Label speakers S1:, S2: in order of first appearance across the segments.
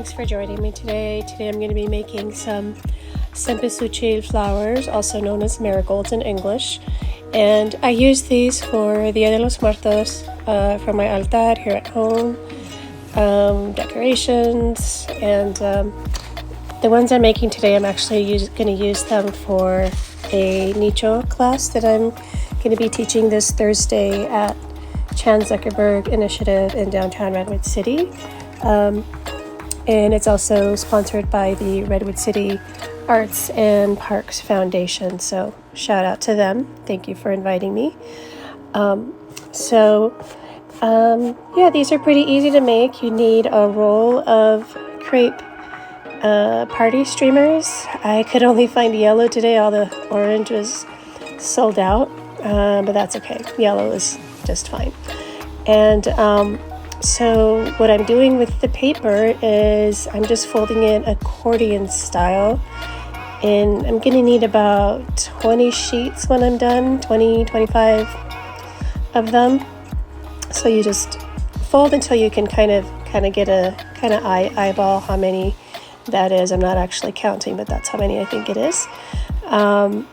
S1: thanks for joining me today. Today I'm going to be making some cempazúchitl flowers, also known as marigolds in English. And I use these for Dia de los Muertos, for my altar here at home, decorations, and the ones I'm making today, I'm actually going to use them for a nicho class that I'm going to be teaching this Thursday at Chan Zuckerberg Initiative in downtown Redwood City. And it's also sponsored by the Redwood City Arts and Parks Foundation. So shout out to them. Thank you for inviting me. These are pretty easy to make. You need a roll of crepe party streamers. I could only find yellow today. All the orange was sold out, but that's okay. Yellow is just fine. And so what I'm doing with the paper is I'm just folding it accordion style, and I'm going to need about 20 sheets when I'm done, 25 of them. So you just fold until you can kind of get a eyeball how many that is. I'm not actually counting, but that's how many I think it is. And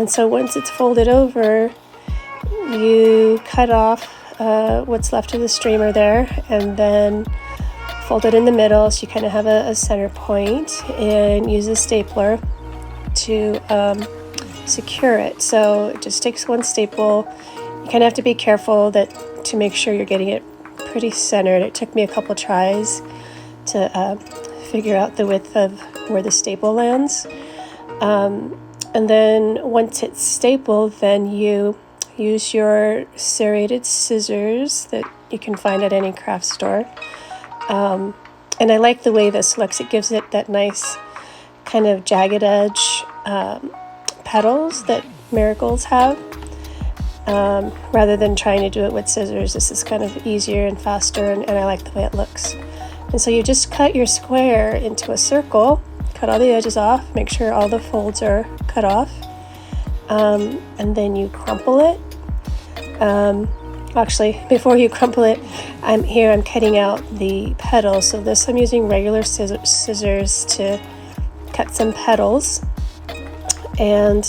S1: so once it's folded over, you cut off what's left of the streamer there, and then fold it in the middle so you kind of have a center point, and use a stapler to secure it. So it just takes one staple. You kind of have to be careful to make sure you're getting it pretty centered. It took me a couple tries to figure out the width of where the staple lands. And then once it's stapled, then you use your serrated scissors that you can find at any craft store. And I like the way this looks. It gives it that nice kind of jagged edge petals that marigolds have. Rather than trying to do it with scissors, this is kind of easier and faster, and I like the way it looks. And so you just cut your square into a circle, cut all the edges off, make sure all the folds are cut off. And then you crumple it. Actually, before you crumple it, I'm cutting out the petals. So this, I'm using regular scissors to cut some petals. And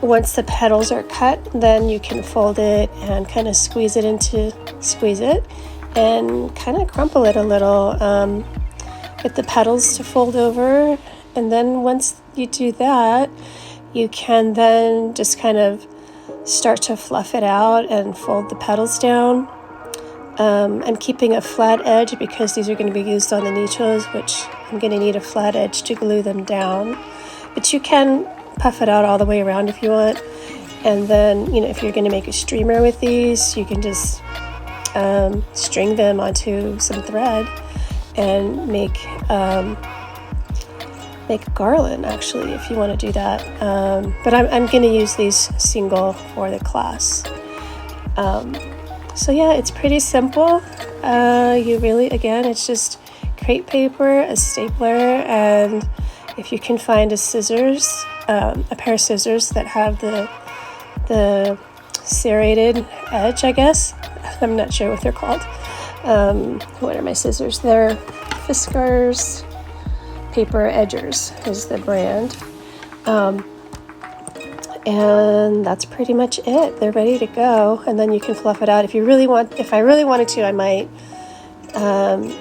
S1: once the petals are cut, then you can fold it and kind of squeeze it and kind of crumple it a little. Get the petals to fold over. And then once you do that, you can then just kind of start to fluff it out and fold the petals down. I'm keeping a flat edge because these are going to be used on the nichos, which I'm going to need a flat edge to glue them down. But you can puff it out all the way around if you want. And then, if you're going to make a streamer with these, you can just string them onto some thread and make a garland, actually, if you want to do that. But I'm going to use these single for the class. It's pretty simple. It's just crepe paper, a stapler, and if you can find a pair of scissors that have the serrated edge, I guess. I'm not sure what they're called. What are my scissors? They're Fiskars Paper Edgers is the brand. And that's pretty much it. They're ready to go. And then you can fluff it out. If I really wanted to, I might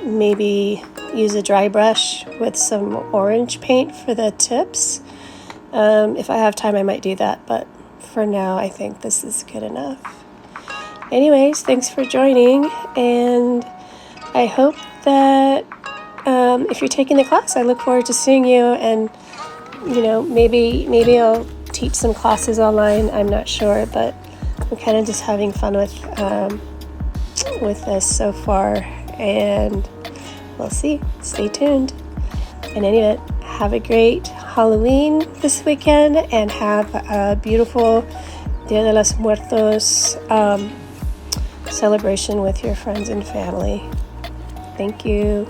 S1: maybe use a dry brush with some orange paint for the tips. If I have time, I might do that. But for now, I think this is good enough. Anyways, thanks for joining. And I hope that if you're taking the class, I look forward to seeing you, and maybe I'll teach some classes online. I'm not sure, but I'm kind of just having fun with this so far, and we'll see. Stay tuned. And anyway, have a great Halloween this weekend, and have a beautiful Dia de los Muertos celebration with your friends and family. Thank you.